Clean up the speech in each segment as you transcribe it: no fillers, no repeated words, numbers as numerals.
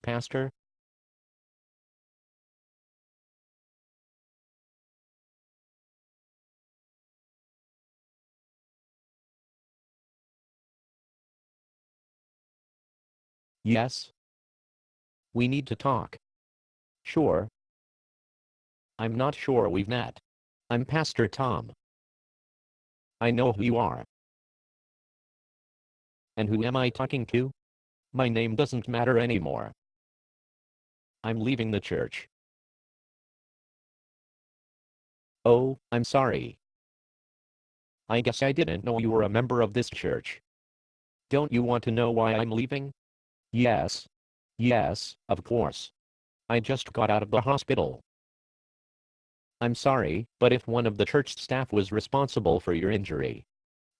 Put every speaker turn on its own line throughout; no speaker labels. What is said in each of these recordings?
Pastor? Yes? We need to talk. Sure. I'm not sure we've met. I'm Pastor Tom. I know who you are. And who am I talking to? My name doesn't matter anymore. I'm leaving the church. Oh, I'm sorry. I guess I didn't know you were a member of this church. Don't you want to know why I'm leaving? Yes. Yes, of course. I just got out of the hospital. I'm sorry, but if one of the church staff was responsible for your injury,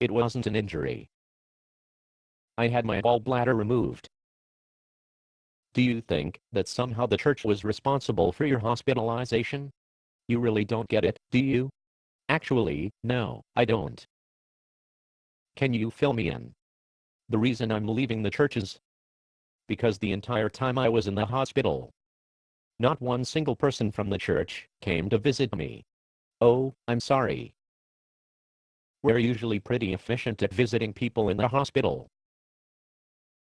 it wasn't an injury. I had my gallbladder removed. Do you think that somehow the church was responsible for your hospitalization? You really don't get it, do you? Actually, no, I don't. Can you fill me in? The reason I'm leaving the church is because the entire time I was in the hospital, not one single person from the church came to visit me. Oh, I'm sorry. We're usually pretty efficient at visiting people in the hospital.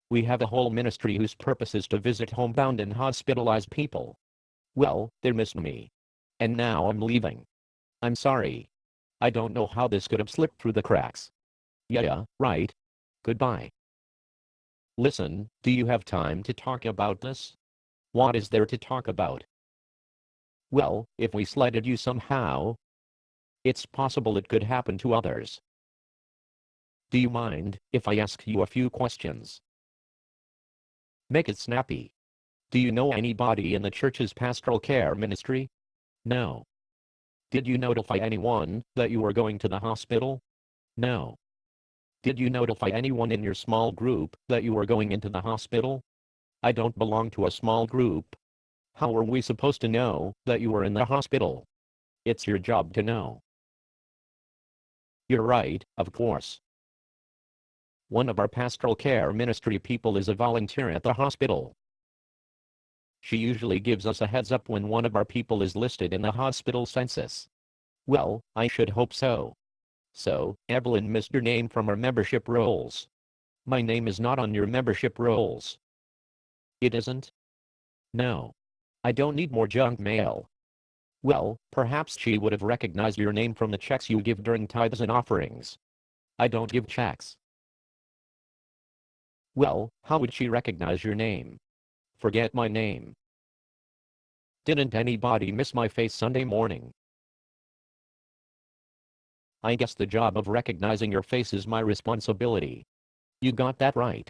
We have a whole ministry whose purpose is to visit homebound and hospitalized people. Well, they missed me. And now I'm leaving. I'm sorry. I don't know how this could have slipped through the cracks. Yeah, right. Goodbye. Listen, do you have time to talk about this? What is there to talk about? Well, if we slighted you somehow, it's possible it could happen to others. Do you mind if I ask you a few questions? Make it snappy. Do you know anybody in the church's pastoral care ministry? No. Did you notify anyone that you were going to the hospital? No. Did you notify anyone in your small group that you were going into the hospital? I don't belong to a small group. How are we supposed to know that you were in the hospital? It's your job to know. You're right, of course. One of our pastoral care ministry people is a volunteer at the hospital. She usually gives us a heads up when one of our people is listed in the hospital census. Well, I should hope so. So, Evelyn missed your name from our membership rolls. My name is not on your membership rolls. It isn't? No. I don't need more junk mail. Well, perhaps she would have recognized your name from the checks you give during tithes and offerings. I don't give checks. Well, how would she recognize your name? Forget my name. Didn't anybody miss my face Sunday morning? I guess the job of recognizing your face is my responsibility. You got that right.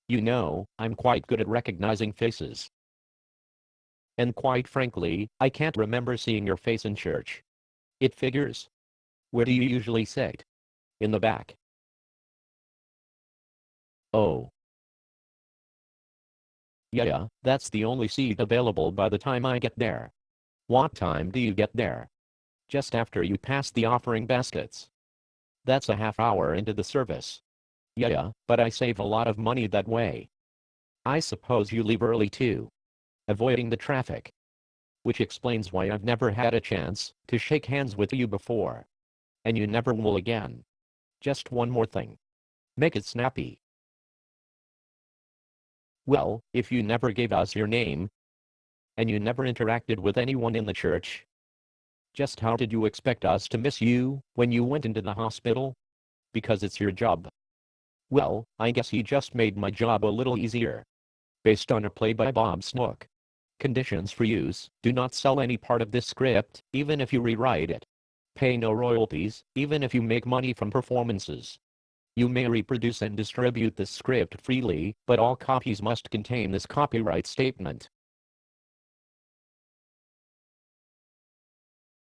You know, I'm quite good at recognizing faces. And quite frankly, I can't remember seeing your face in church. It figures. Where do you usually sit? In the back. Oh. Yeah, that's the only seat available by the time I get there. What time do you get there? Just after you pass the offering baskets. That's a half hour into the service. Yeah, but I save a lot of money that way. I suppose you leave early too. Avoiding the traffic. Which explains why I've never had a chance to shake hands with you before. And you never will again. Just one more thing. Make it snappy. Well, if you never gave us your name, and you never interacted with anyone in the church, just how did you expect us to miss you when you went into the hospital? Because it's your job. Well, I guess you just made my job a little easier. Based on a play by Bob Snook. Conditions for use: do not sell any part of this script, even if you rewrite it. Pay no royalties, even if you make money from performances. You may reproduce and distribute this script freely, but all copies must contain this copyright statement.